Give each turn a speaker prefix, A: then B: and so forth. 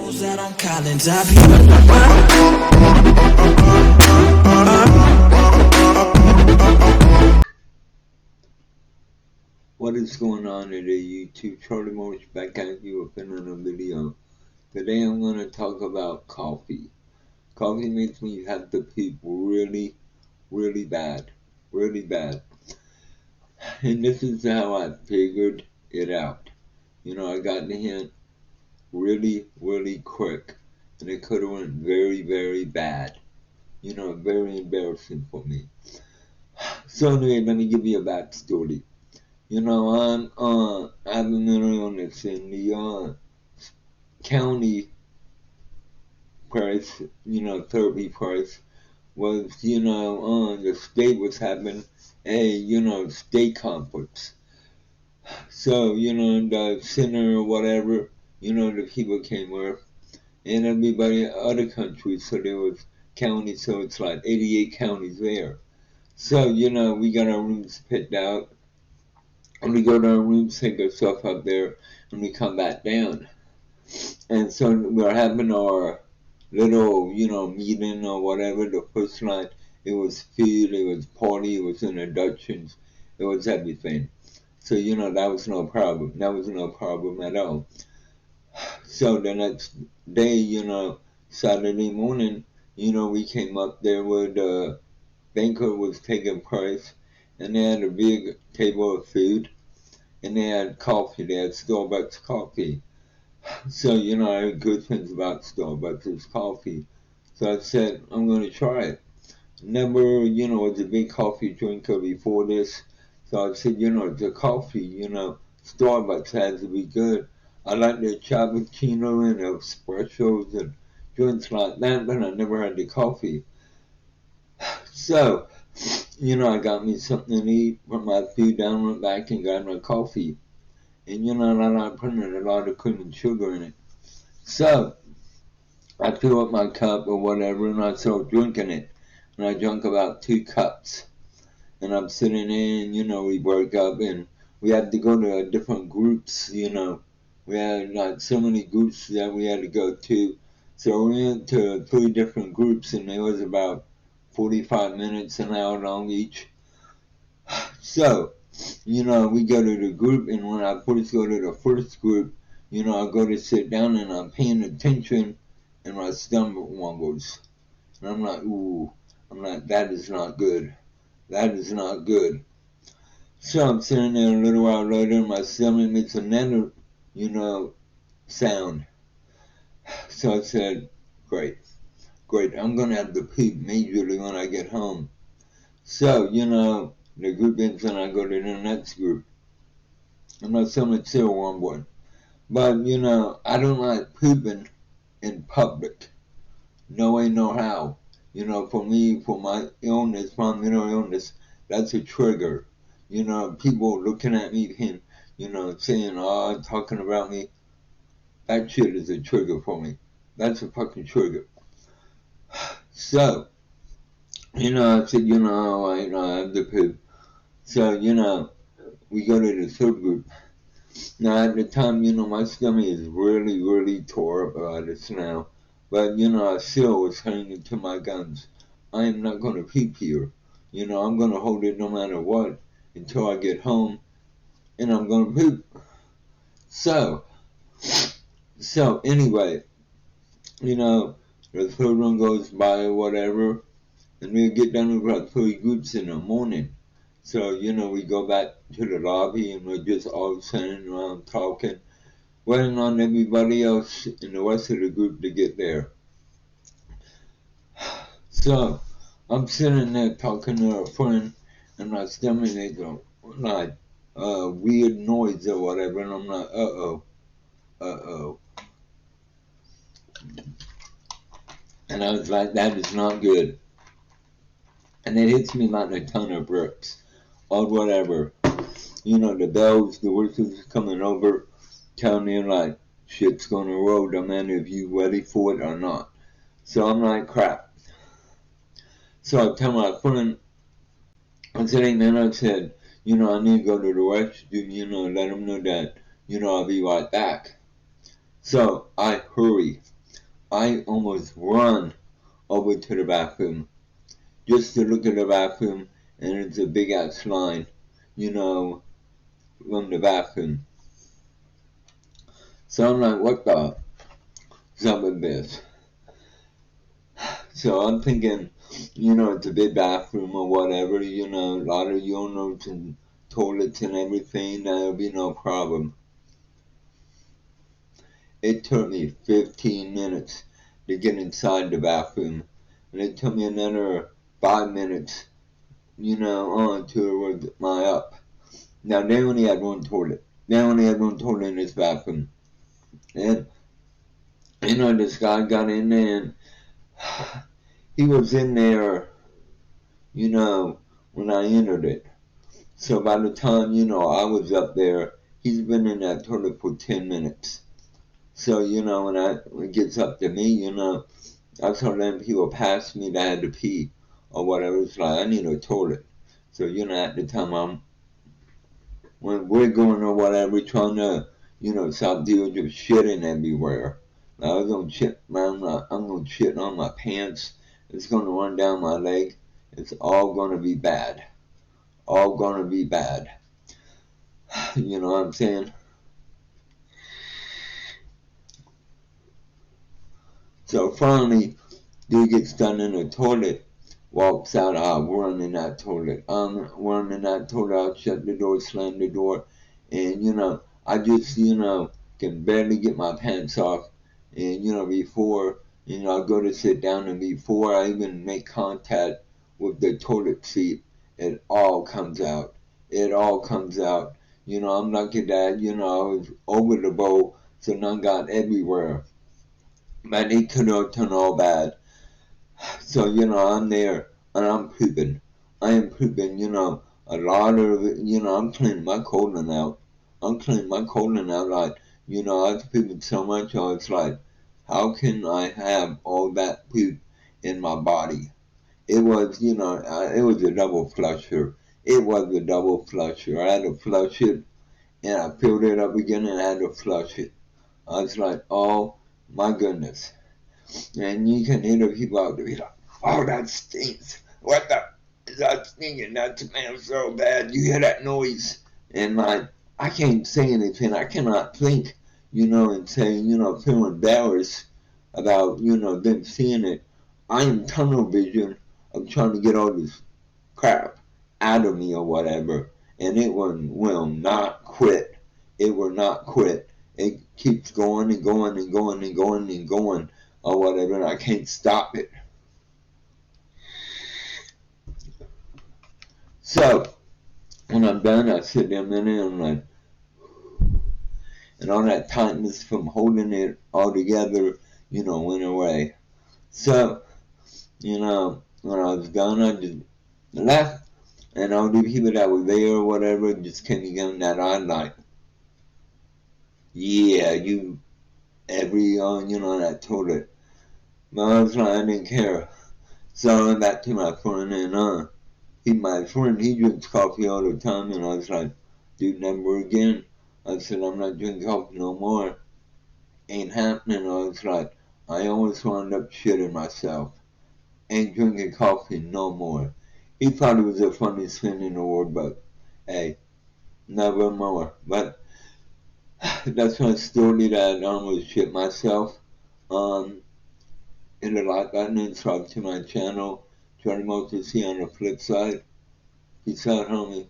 A: knows that I'm Collins. I be
B: What is going on today, YouTube? Charlie Morris back at you with another video. Today I'm going to talk about coffee. Coffee makes me have to poop really, really bad. Really bad. And this is how I figured it out. I got the hint really, really quick. And it could have went very, very bad. Very embarrassing for me. So anyway, let me give you a backstory. I have a mental illness, and the county price, therapy price was, the state was having a, state conference. So, the center or whatever, the people came with, and everybody in other countries, so there was counties, so it's like 88 counties there. So, we got our rooms picked out. And we go to our rooms, take our stuff up there, and we come back down. And so we're having our little, meeting or whatever. The first night, it was food, it was party, it was introductions, it was everything. So, that was no problem. That was no problem at all. So the next day, Saturday morning, we came up there where the banquet was taking place, and they had a big table of food. And they had coffee, they had Starbucks coffee. So, I heard good things about Starbucks coffee. So I said, I'm going to try it. Never, was a big coffee drinker before this. So I said, the coffee, Starbucks has to be good. I like the cappuccino and the espressos and drinks like that, but I never had the coffee. So, I got me something to eat, put my food down, went back and got my coffee. And I'm not putting a lot of cream and sugar in it. So, I fill up my cup or whatever and I start drinking it. And I drank about 2 cups. And I'm sitting in, we work up and we had to go to different groups, We had like so many groups that we had to go to. So we went to 3 different groups and it was about 45 minutes, an hour long each. So, we go to the group, and when I first go to the first group, I go to sit down and I'm paying attention, and my stomach wobbles. And I'm like, ooh, that is not good. That is not good. So I'm sitting there a little while later, and my stomach makes another, sound. So I said, great, I'm going to have to poop majorly when I get home. So, the group ends and I go to the next group. I'm not so much still one one. But, I don't like pooping in public. No way, no how. For me, for my illness, my mental illness, that's a trigger. People looking at me and, saying, oh, talking about me. That shit is a trigger for me. That's a fucking trigger. So, I said, I have to poop. So, we go to the third group. Now, at the time, my stomach is really, really tore up about this now. But, I still was hanging to my guns. I am not going to poop here. I'm going to hold it no matter what until I get home. And I'm going to poop. So anyway, the third one goes by or whatever. And we get done with about 3 groups in the morning. So, we go back to the lobby and we're just all sitting around talking, waiting on everybody else in the rest of the group to get there. So, I'm sitting there talking to a friend, and my stomach makes a weird noise or whatever, and I'm like, uh-oh. And I was like, that is not good. And it hits me like a ton of bricks or whatever. The bells, the whistles coming over, telling me like, shit's gonna roll, no matter if you ready for it or not. So I'm like, crap. So I tell my friend, I said, hey man, I said, I need to go to the restroom, let them know that, I'll be right back. So I hurry. I almost run over to the bathroom just to look at the bathroom, and it's a big ass line, you know, from the bathroom. So I'm like, what the hell with this? So I'm thinking, it's a big bathroom or whatever, a lot of urinals and toilets and everything, that'll be no problem. It took me 15 minutes to get inside the bathroom, and it took me another 5 minutes, on to my up. Now they only had one toilet. They only had one toilet in this bathroom. And, this guy got in there and he was in there, when I entered it. So by the time, I was up there, he's been in that toilet for 10 minutes. So, when it gets up to me, I told them people past me that had to pee or whatever. It's like, I need a toilet. So, at the time when we're going or whatever, trying to, stop dealing with shitting everywhere. Like, I was gonna shit, man, I'm gonna shit on my pants. It's gonna run down my leg. It's all gonna be bad. All gonna be bad. You know what I'm saying? So finally, dude gets done in the toilet, walks out, run in that toilet. Run in that toilet, I'll shut the door, slam the door, and I just, can barely get my pants off. And, before, I go to sit down, and before I even make contact with the toilet seat, it all comes out. It all comes out. I'm lucky that, I was over the bowl, so none got everywhere. But it could have turned all bad. So, I'm there and I'm pooping. I am pooping, a lot of it, I'm cleaning my colon out. I'm cleaning my colon out. Like, I was pooping so much, I was like, how can I have all that poop in my body? It was, it was a double flusher. It was a double flusher. I had to flush it and I filled it up again and I had to flush it. I was like, oh my goodness. And you can hear the people out there be like, oh, that stinks. What the? Is that stinking? That smells so bad. You hear that noise? And like, I can't say anything. I cannot think, and say, feel embarrassed about, them seeing it. I am tunnel vision of trying to get all this crap out of me or whatever. And it will not quit. It will not quit. It keeps going and going and going and going and going or whatever, and I can't stop it. So, when I'm done, I sit there a minute and I'm like, and all that tightness from holding it all together, went away. So, when I was done, I just left, and all the people that were there or whatever just came again that I like, yeah, that toilet. But I was like, I didn't care. So I went back to my friend and my friend, he drinks coffee all the time, and I was like, dude, never again. I said, I'm not drinking coffee no more. Ain't happening. I was like, I always wound up shitting myself. Ain't drinking coffee no more. He thought it was the funniest thing in the world, but hey, never more. But that's my story that I almost shit myself. Hit a like button and subscribe to my channel. Try to more to see on the flip side. Peace out, homie.